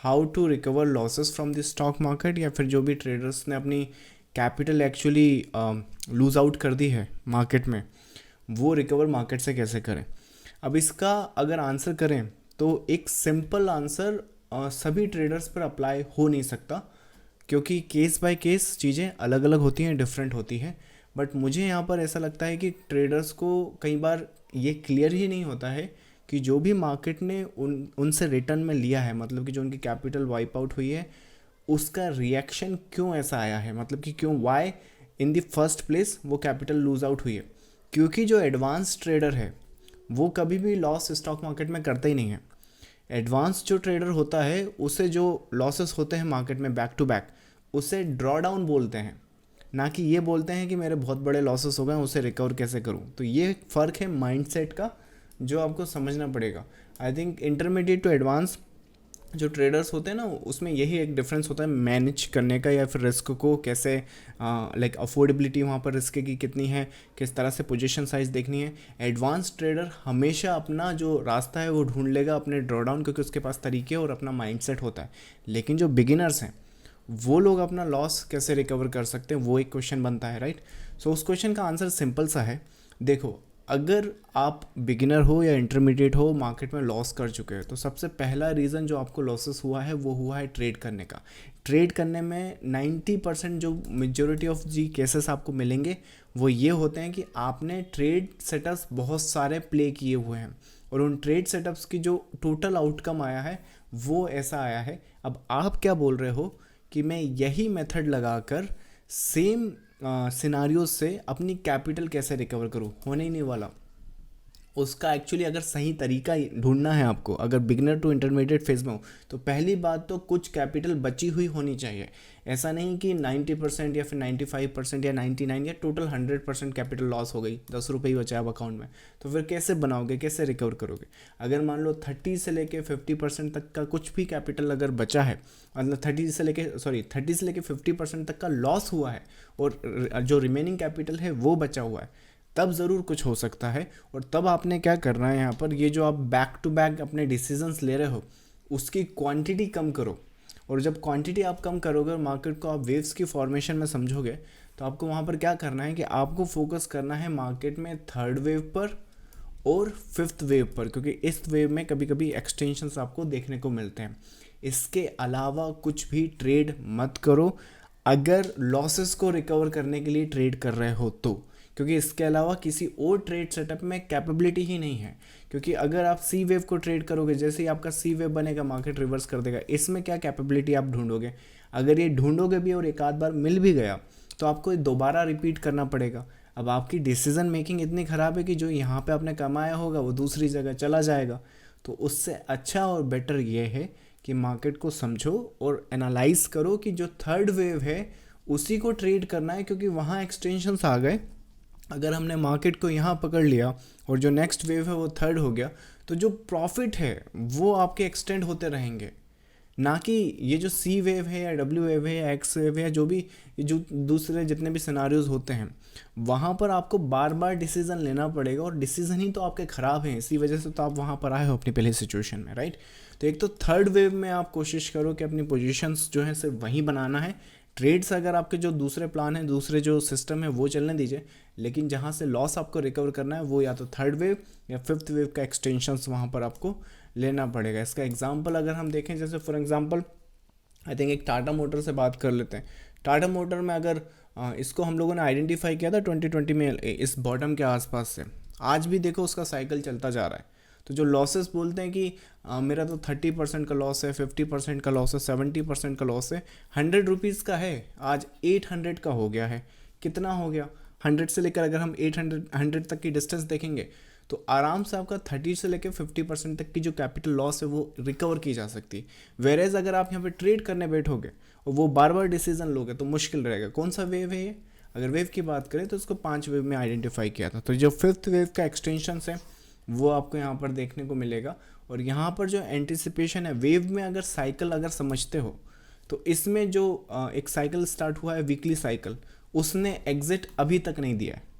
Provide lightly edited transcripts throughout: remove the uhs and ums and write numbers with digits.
How to recover losses from the stock market, या फिर जो भी ट्रेडर्स ने अपनी कैपिटल एक्चुअली लूज़ आउट कर दी है मार्केट में, वो रिकवर मार्केट से कैसे करें। अब इसका अगर आंसर करें तो एक सिंपल आंसर सभी ट्रेडर्स पर अप्लाई हो नहीं सकता, क्योंकि केस बाय केस चीज़ें अलग अलग होती हैं, डिफरेंट होती हैं। बट मुझे यहाँ पर ऐसा लगता है कि ट्रेडर्स को कई बार ये क्लियर ही नहीं होता है कि जो भी मार्केट ने उनसे रिटर्न में लिया है, मतलब कि जो उनकी कैपिटल वाइप आउट हुई है, उसका रिएक्शन क्यों ऐसा आया है, मतलब कि क्यों, why in the first place वो कैपिटल लूज आउट हुई है। क्योंकि जो एडवांस ट्रेडर है वो कभी भी लॉस स्टॉक मार्केट में करता ही नहीं है। एडवांस जो ट्रेडर होता है उसे जो लॉसेस होते हैं मार्केट में बैक टू बैक, उसे ड्रॉ डाउन बोलते हैं, ना कि ये बोलते हैं कि मेरे बहुत बड़े लॉसेस हो गए उसे रिकवर कैसे करूं। तो ये फ़र्क है माइंडसेट का, जो आपको समझना पड़ेगा। I think intermediate to advance जो ट्रेडर्स होते हैं ना, उसमें यही एक डिफरेंस होता है मैनेज करने का, या फिर रिस्क को कैसे, लाइक अफोर्डेबिलिटी वहाँ पर रिस्क की कितनी है, किस तरह से पोजीशन साइज देखनी है। एडवांस ट्रेडर हमेशा अपना जो रास्ता है वो ढूंढ लेगा अपने ड्रॉडाउन, क्योंकि उसके पास तरीके और अपना माइंडसेट होता है। लेकिन जो बिगिनर्स हैं वो लोग अपना लॉस कैसे रिकवर कर सकते हैं, वो एक क्वेश्चन बनता है, राइट। सो उस क्वेश्चन का आंसर सिंपल सा है। देखो, अगर आप बिगिनर हो या इंटरमीडिएट हो, मार्केट में लॉस कर चुके हो, तो सबसे पहला रीज़न जो आपको लॉसेस हुआ है वो हुआ है ट्रेड करने का। ट्रेड करने में 90% जो मेजॉरिटी ऑफ जी केसेस आपको मिलेंगे वो ये होते हैं कि आपने ट्रेड सेटअप्स बहुत सारे प्ले किए हुए हैं, और उन ट्रेड सेटअप्स की जो टोटल आउटकम आया है वो ऐसा आया है। अब आप क्या बोल रहे हो कि मैं यही मेथड लगाकर सेम सिनारियों से अपनी कैपिटल कैसे रिकवर करूँ, होने ही नहीं वाला। उसका एक्चुअली अगर सही तरीका ढूंढना है आपको, अगर बिगनर टू इंटरमीडिएट फेज में हो, तो पहली बात तो कुछ कैपिटल बची हुई होनी चाहिए। ऐसा नहीं कि 90% या फिर 95% या 99 या टोटल 100% कैपिटल लॉस हो गई, 10 रुपये ही बचा अब अकाउंट में, तो फिर कैसे बनाओगे, कैसे रिकवर करोगे। अगर मान लो 30 से लेके 50% तक का कुछ भी कैपिटल अगर बचा है, मतलब 30 से लेके 50% तक का लॉस हुआ है, और जो रिमेनिंग कैपिटल है वो बचा हुआ है, तब ज़रूर कुछ हो सकता है। और तब आपने क्या करना है यहाँ पर, ये जो आप बैक टू बैक अपने डिसीजंस ले रहे हो उसकी क्वांटिटी कम करो। और जब क्वांटिटी आप कम करोगे और मार्केट को आप वेव्स की फॉर्मेशन में समझोगे, तो आपको वहाँ पर क्या करना है कि आपको फोकस करना है मार्केट में थर्ड वेव पर और फिफ्थ वेव पर, क्योंकि इस वेव में कभी कभी एक्सटेंशंस आपको देखने को मिलते हैं। इसके अलावा कुछ भी ट्रेड मत करो अगर लॉसेस को रिकवर करने के लिए ट्रेड कर रहे हो तो, क्योंकि इसके अलावा किसी और ट्रेड सेटअप में कैपेबिलिटी ही नहीं है। क्योंकि अगर आप सी वेव को ट्रेड करोगे, जैसे ही आपका सी वेव बनेगा मार्केट रिवर्स कर देगा, इसमें क्या कैपेबिलिटी आप ढूंढोगे। अगर ये ढूंढोगे भी और एक आध बार मिल भी गया तो आपको दोबारा रिपीट करना पड़ेगा। अब आपकी डिसीजन मेकिंग इतनी ख़राब है कि जो यहाँ पे आपने कमाया होगा वो दूसरी जगह चला जाएगा। तो उससे अच्छा और बेटर ये है कि मार्केट को समझो और एनालाइज करो कि जो थर्ड वेव है उसी को ट्रेड करना है, क्योंकि वहाँ एक्सटेंशंस आ गए। अगर हमने मार्केट को यहाँ पकड़ लिया और जो नेक्स्ट वेव है वो थर्ड हो गया, तो जो प्रॉफिट है वो आपके एक्सटेंड होते रहेंगे, ना कि ये जो सी वेव है या डब्ल्यू वेव है या एक्स वेव है या जो भी जो दूसरे जितने भी सिनारियोज होते हैं, वहाँ पर आपको बार बार डिसीजन लेना पड़ेगा। और डिसीजन ही तो आपके ख़राब हैं, इसी वजह से तो आप वहाँ पर आए हो अपनी पहले सिचुएशन में, राइट। तो एक तो थर्ड वेव में आप कोशिश करो कि अपनी पोजीशंस जो है सिर्फ वहीं बनाना है। ट्रेड्स अगर आपके जो दूसरे प्लान हैं, दूसरे जो सिस्टम है वो चलने दीजिए, लेकिन जहाँ से लॉस आपको रिकवर करना है वो या तो थर्ड वेव या फिफ्थ वेव का एक्सटेंशंस वहाँ पर आपको लेना पड़ेगा। इसका एग्जांपल अगर हम देखें, जैसे फॉर एग्जांपल आई थिंक एक टाटा मोटर से बात कर लेते हैं। टाटा मोटर में अगर इसको हम लोगों ने आइडेंटिफाई किया था 2020 में इस बॉटम के आसपास से, आज भी देखो उसका साइकिल चलता जा रहा है। तो जो लॉसेस बोलते हैं कि मेरा तो 30% का लॉस है, 50% का लॉस है, 70% का लॉस है, 100 रुपीज़ का है, आज 800 का हो गया है। कितना हो गया, 100 से लेकर अगर हम 800 तक की डिस्टेंस देखेंगे तो आराम से आपका 30 से लेकर 50% तक की जो कैपिटल लॉस है वो रिकवर की जा सकती है। वेरेज अगर आप यहाँ पे ट्रेड करने बैठोगे और वो बार बार डिसीजन लोगे तो मुश्किल रहेगा। कौन सा वेव है ये, अगर वेव की बात करें तो इसको 5 वेव में आइडेंटिफाई किया था। तो जो फिफ्थ वेव का एक्सटेंशन है वो आपको यहाँ पर देखने को मिलेगा। और यहाँ पर जो एंटिसिपेशन है वेव में, अगर साइकिल अगर समझते हो तो इसमें जो एक साइकिल स्टार्ट हुआ है वीकली साइकिल, उसने एग्जिट अभी तक नहीं दिया है।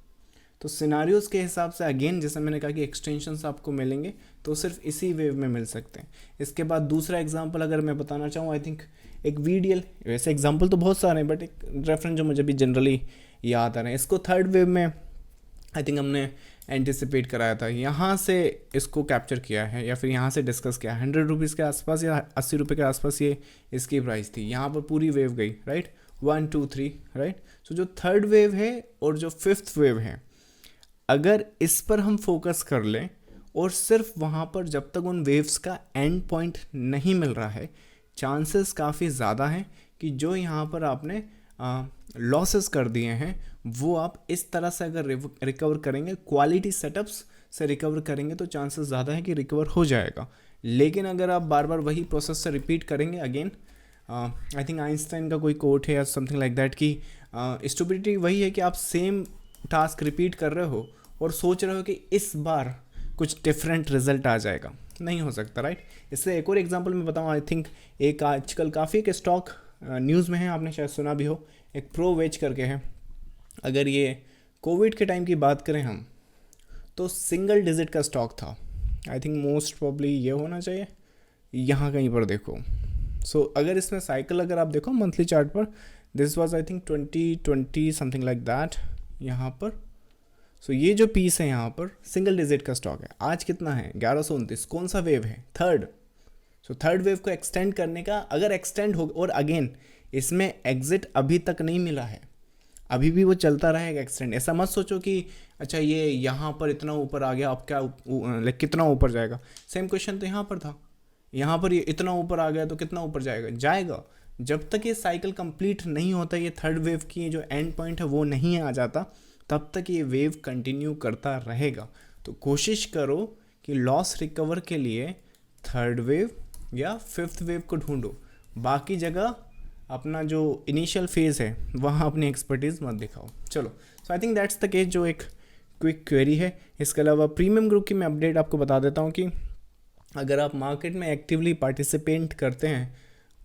तो सिनारियोज़ के हिसाब से अगेन जैसे मैंने कहा कि एक्सटेंशंस आपको मिलेंगे तो सिर्फ इसी वेव में मिल सकते हैं। इसके बाद दूसरा एग्जांपल अगर मैं बताना चाहूँ, आई थिंक एक VDL, वैसे एग्जांपल तो बहुत सारे हैं बट एक रेफरेंस जो मुझे भी जनरली याद आ रहे हैं, इसको थर्ड वेव में आई थिंक हमने एंटिसिपेट कराया था, यहाँ से इसको कैप्चर किया है या फिर यहाँ से डिस्कस किया। 100 रुपीज़ के आसपास या 80 रुपये के आसपास ये इसकी प्राइस थी, यहाँ पर पूरी वेव गई, राइट, 1 2 3, राइट। सो जो थर्ड वेव है और जो फिफ्थ वेव है, अगर इस पर हम फोकस कर लें और सिर्फ वहाँ पर जब तक उन वेव्स का एंड पॉइंट नहीं मिल रहा है, चांसेस काफ़ी ज़्यादा हैं कि जो यहाँ पर आपने लॉसेस कर दिए हैं वो आप इस तरह से अगर रिकवर करेंगे, क्वालिटी सेटअप्स से रिकवर करेंगे तो चांसेस ज़्यादा है कि रिकवर हो जाएगा। लेकिन अगर आप बार बार वही प्रोसेस से रिपीट करेंगे, अगेन आई थिंक आइंस्टाइन का कोई कोट है या समथिंग लाइक दैट कि स्टुपिडिटी वही है कि आप सेम टास्क रिपीट कर रहे हो और सोच रहे हो कि इस बार कुछ डिफरेंट रिजल्ट आ जाएगा, नहीं हो सकता, राइट। इससे एक और एग्जांपल मैं बताऊँ, आई थिंक एक आजकल काफ़ी एक स्टॉक न्यूज़ में है, आपने शायद सुना भी हो, एक प्रोवेज करके है। अगर ये कोविड के टाइम की बात करें हम, तो सिंगल डिजिट का स्टॉक था, आई थिंक मोस्ट प्रॉब्ली ये होना चाहिए, यहाँ कहीं पर देखो। सो अगर इसमें साइकिल अगर आप देखो मंथली चार्ट पर, this was I think 2020 something like that यहाँ पर। सो ये जो पीस है यहाँ पर सिंगल डिजिट का स्टॉक है, आज कितना है 1129, कौन सा वेव है, थर्ड। सो थर्ड वेव को एक्सटेंड करने का, अगर एक्सटेंड हो, और अगेन इसमें एग्जिट अभी तक नहीं मिला है, अभी भी वो चलता रहेगा एक्सटेंड। ऐसा मत सोचो कि अच्छा ये यहाँ पर इतना ऊपर आ गया, अब क्या लाइक कितना ऊपर जाएगा, सेम क्वेश्चन तो यहाँ पर था, यहाँ पर ये इतना ऊपर आ गया तो कितना ऊपर जाएगा। जब तक ये साइकिल कंप्लीट नहीं होता, ये थर्ड वेव की जो एंड पॉइंट है वो नहीं आ जाता, तब तक ये वेव कंटिन्यू करता रहेगा। तो कोशिश करो कि लॉस रिकवर के लिए थर्ड वेव या फिफ्थ वेव को ढूंढो, बाकी जगह अपना जो इनिशियल फेज़ है वहाँ अपनी एक्सपर्टीज़ मत दिखाओ। चलो, so I think that's the case, जो एक क्विक क्वेरी है। इसके अलावा प्रीमियम ग्रुप की मैं अपडेट आपको बता देता हूँ कि अगर आप मार्केट में एक्टिवली पार्टिसिपेट करते हैं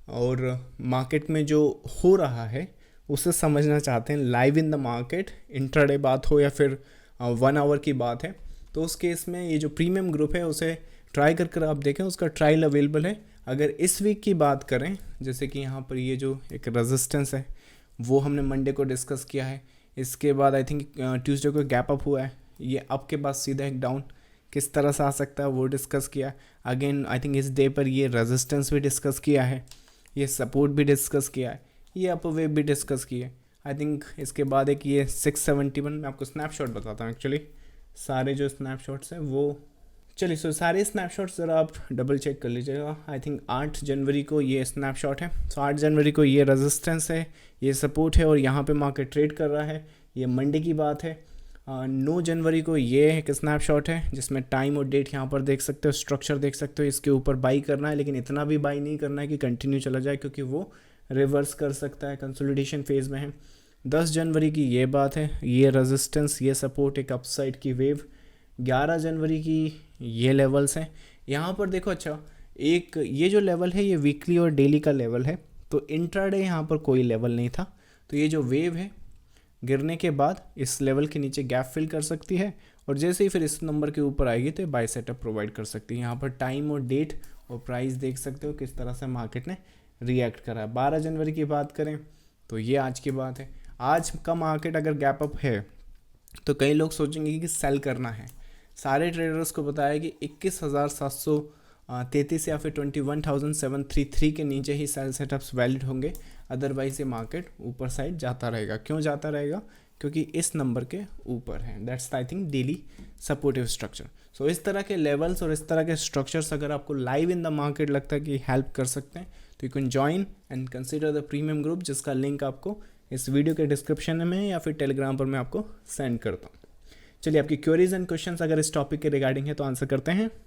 और मार्केट में जो हो रहा है उसे समझना चाहते हैं live in the market, intraday बात हो या फिर 1 आवर की बात है, तो उस केस में ये जो प्रीमियम ग्रुप है उसे ट्राई कर आप देखें, उसका ट्रायल अवेलेबल है। अगर इस वीक की बात करें, जैसे कि यहाँ पर ये जो एक रेजिस्टेंस है वो हमने मंडे को डिस्कस किया है, इसके बाद आई थिंक ट्यूसडे को गैप अप हुआ है, ये अप के बाद सीधा एक डाउन किस तरह से आ सकता है वो डिस्कस किया। अगेन आई थिंक इस डे पर ये रेजिस्टेंस भी डिस्कस किया है, ये सपोर्ट भी डिस्कस किया है, ये अप वेव भी डिस्कस की है। आई थिंक इसके बाद एक ये 671, मैं आपको स्नैपशॉट बताता हूँ एक्चुअली, सारे जो स्नैपशॉट्स हैं वो, चलिए सो सारे स्नैपशॉट्स ज़रा आप डबल चेक कर लीजिएगा। आई थिंक 8 जनवरी को ये स्नैपशॉट है, सो 8 जनवरी को ये रेजिस्टेंस है, ये सपोर्ट है और यहाँ पे मार्केट ट्रेड कर रहा है, ये मंडे की बात है। 9 जनवरी को ये एक स्नैपशॉट है जिसमें टाइम और डेट यहाँ पर देख सकते हो, स्ट्रक्चर देख सकते हो, इसके ऊपर बाई करना है, लेकिन इतना भी बाई नहीं करना है कि कंटिन्यू चला जाए, क्योंकि वो रिवर्स कर सकता है, कंसोलिडेशन फेज़ में है। 10 जनवरी की ये बात है, ये रेजिस्टेंस, ये सपोर्ट, एक अपसाइड की वेव। 11 जनवरी की ये लेवल्स हैं, यहाँ पर देखो, अच्छा एक ये जो लेवल है ये वीकली और डेली का लेवल है, तो इंट्राडे यहाँ पर कोई लेवल नहीं था, तो ये जो वेव है गिरने के बाद इस लेवल के नीचे गैप फिल कर सकती है और जैसे ही फिर इस नंबर के ऊपर आएगी तो बाय सेटअप प्रोवाइड कर सकती है। यहाँ पर टाइम और डेट और प्राइस देख सकते हो किस तरह से मार्केट ने रिएक्ट करा है। 12 जनवरी की बात करें तो ये आज की बात है, आज का मार्केट अगर गैप अप है तो कई लोग सोचेंगे कि सेल करना है। सारे ट्रेडर्स को बताया कि 21,733 या फिर 21,733 के नीचे ही सेल सेटअप्स वैलिड होंगे, अदरवाइज ये मार्केट ऊपर साइड जाता रहेगा। क्यों जाता रहेगा? क्योंकि इस नंबर के ऊपर है, that's I think daily supportive structure. So इस तरह के लेवल्स और इस तरह के स्ट्रक्चर्स अगर आपको लाइव इन द मार्केट लगता है कि हेल्प कर सकते हैं तो you can join and consider the premium group, जिसका लिंक आपको इस वीडियो के डिस्क्रिप्शन में या फिर टेलीग्राम पर मैं आपको सेंड करता हूँ। चलिए, आपकी क्वेरीज एंड क्वेश्चंस अगर इस टॉपिक के रिगार्डिंग है तो आंसर करते हैं।